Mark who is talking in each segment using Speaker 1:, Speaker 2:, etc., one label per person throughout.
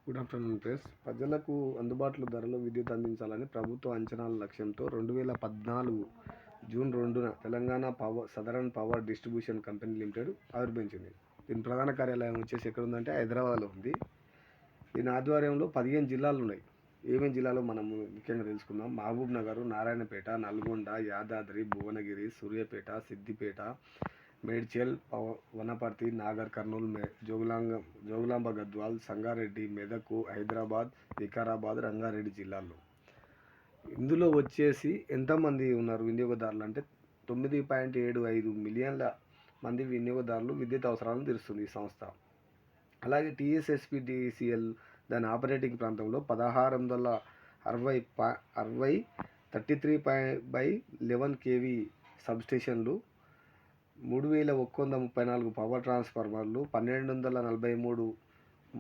Speaker 1: Good afternoon friends. ప్రజలకు అందుబాటులో ధరలో విద్యుత్ అందించాలని ప్రభుత్వ అంచనాల లక్ష్యంతో 2014 జూన్ 2న Telangana southern power distribution company limited ఆవిర్భవించింది. దీని ప్రధాన కార్యాలయం వచ్చేసి ఎక్కడ ఉందంటే హైదరాబాద్లో ఉంది. దీని ఆధ్వర్యంలో 15 జిల్లాలు ఉన్నాయి. ఏమేమి జిల్లాలో మనం ముఖ్యంగా తెలుసుకుందాం. మహబూబ్ నగర్, నారాయణపేట, నల్గొండ, యాదాద్రి, భువనగిరి, సూర్యాపేట, సిద్దిపేట, మేడ్చల్, వనపర్తి, నాగర్ కర్నూల్, జోగులాంబ గద్వాల్, సంగారెడ్డి, మెదక్, హైదరాబాద్, వికారాబాద్, రంగారెడ్డి జిల్లాల్లో. ఇందులో వచ్చేసి ఎంతమంది ఉన్నారు వినియోగదారులు అంటే 9.75 మిలియన్ల మంది వినియోగదారులు విద్యుత్ అవసరాలను తీరుస్తుంది ఈ సంస్థ. అలాగే టీఎస్ఎస్పీడీసీఎల్ దాని ఆపరేటింగ్ ప్రాంతంలో 1660 33/11 కేవీ సబ్స్టేషన్లు, 3134 పవర్ ట్రాన్స్ఫార్మర్లు, 1243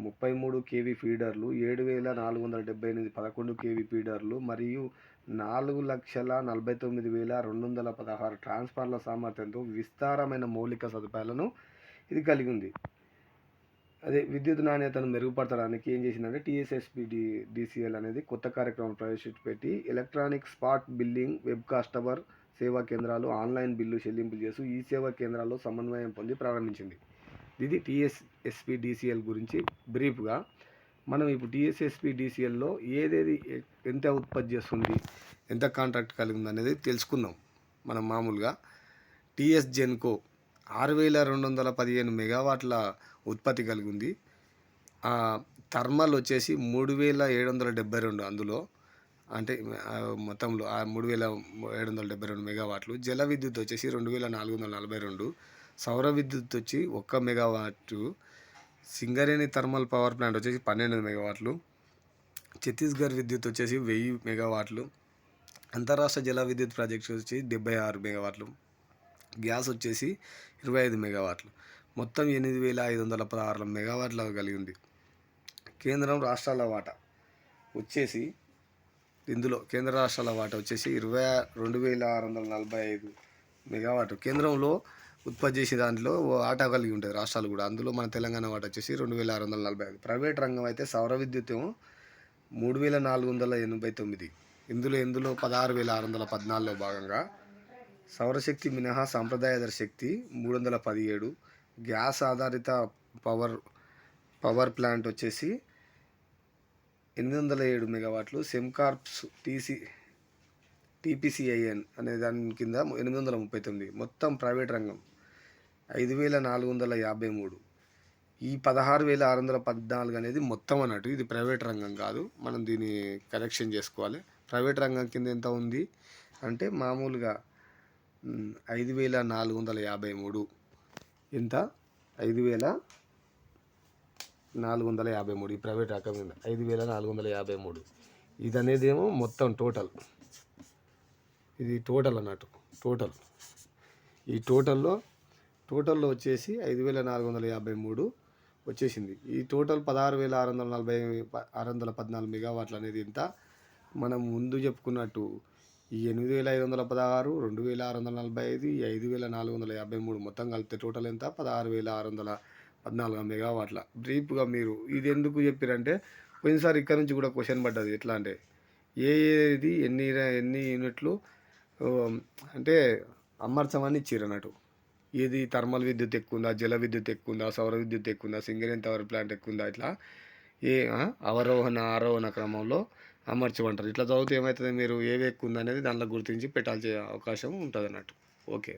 Speaker 1: 33 కేవీ ఫీడర్లు, 7478 11 కేవీ ఫీడర్లు మరియు 4,49,216 ట్రాన్స్ఫార్మర్ల సామర్థ్యంతో విస్తారమైన మౌలిక సదుపాయాలను ఇది కలిగి ఉంది. అదే విద్యుత్ నాణ్యతను మెరుగుపరచడానికి ఏం చేసిందంటే టీఎస్ఎస్పీడీసీఎల్ అనేది కొత్త కార్యక్రమం ప్రవేశపెట్టి electronic spot billing, web customer సేవా కేంద్రాలు, ఆన్లైన్ బిల్లు చెల్లింపులు చేస్తూ ఈ సేవా కేంద్రాల్లో సమన్వయం పొంది ప్రారంభించింది. ఇది టీఎస్ఎస్పీడీసీఎల్ గురించి బ్రీఫ్గా. మనం ఇప్పుడు టీఎస్ఎస్పీడీసీఎల్లో ఏదేది ఎంత ఉత్పత్తి చేస్తుంది, ఎంత కాంట్రాక్ట్ కలిగి ఉంది అనేది తెలుసుకుందాం. మనం మామూలుగా టీఎస్ జెన్కో 6215 మెగావాట్ల ఉత్పత్తి కలిగి ఉంది. థర్మల్ వచ్చేసి 3772 అందులో, అంటే మొత్తంలో 3772 మెగావాట్లు. జల విద్యుత్ వచ్చేసి 2442, సౌర విద్యుత్ వచ్చి 1 megawatt, Singareni thermal power plant వచ్చేసి 12 మెగావాట్లు, ఛత్తీస్గఢ్ విద్యుత్ వచ్చేసి 1000 మెగావాట్లు, అంతరాష్ట్ర జల విద్యుత్ ప్రాజెక్ట్స్ వచ్చి 76 మెగావాట్లు, గ్యాస్ వచ్చేసి 25 మెగావాట్లు, మొత్తం 8516 మెగావాట్ల కలిగి ఉంది. కేంద్రం రాష్ట్రాల వాటా వచ్చేసి ఇందులో కేంద్ర రాష్ట్రాల వాటా వచ్చేసి 22,645 మెగావాట్. కేంద్రంలో ఉత్పత్తి చేసే దాంట్లో వాటా కలిగి ఉంటుంది రాష్ట్రాలు కూడా. అందులో మన తెలంగాణ వాటా వచ్చేసి 2,645. ప్రైవేట్ రంగం అయితే సౌర విద్యుత్ ఏమో 3,489. ఇందులో 16,614లో భాగంగా సౌరశక్తి మినహా సాంప్రదాయేతర శక్తి 317, గ్యాస్ ఆధారిత పవర్ ప్లాంట్ వచ్చేసి 807 మెగావాట్లు, సెమ్కార్ప్స్ టీపీసీఐఎన్ అనే దాని కింద 839. మొత్తం ప్రైవేట్ రంగం 5,453. ఈ 16,614 అనేది మొత్తం అన్నట్టు. ఇది ప్రైవేట్ రంగం కాదు, మనం దీన్ని కరెక్షన్ చేసుకోవాలి. ప్రైవేట్ రంగం కింద ఎంత ఉంది అంటే మామూలుగా 5,453. ఎంత? 5,453. ఈ ప్రైవేట్ రకం కింద 5,453. ఇది అనేది ఏమో మొత్తం టోటల్. ఇది టోటల్ అన్నట్టు. ఈ టోటల్లో వచ్చేసి 5,453 వచ్చేసింది. ఈ టోటల్ 16,614 మెగావాట్లు అనేది ఎంత? మనం ముందు చెప్పుకున్నట్టు ఈ 8,516, 2,645, 5,453 మొత్తం కలిపితే టోటల్ ఎంత? 16,614 మెగావాట్ల. బ్రీఫ్గా మీరు ఇది ఎందుకు చెప్పారంటే పోయినసారి ఇక్కడ నుంచి కూడా క్వశ్చన్ పడ్డది. ఎట్లా అంటే ఏది ఎన్ని యూనిట్లు అంటే అమర్చమని ఇచ్చారు అన్నట్టు. ఏది థర్మల్ విద్యుత్ ఎక్కువ ఉందా, జల విద్యుత్ ఎక్కువ ఉందా, సౌర విద్యుత్ ఎక్కువ ఉందా, సింగరేణి పవర్ ప్లాంట్ ఎక్కువ ఉందా, ఇట్లా ఆరోహణ క్రమంలో అమర్చమంటారు. ఇట్లా చదివితే ఏమవుతుంది, మీరు ఏవి ఎక్కువ ఉందనేది దాంట్లో గుర్తించి పెట్టాల్సిన అవకాశం ఉంటుంది అన్నట్టు. ఓకే.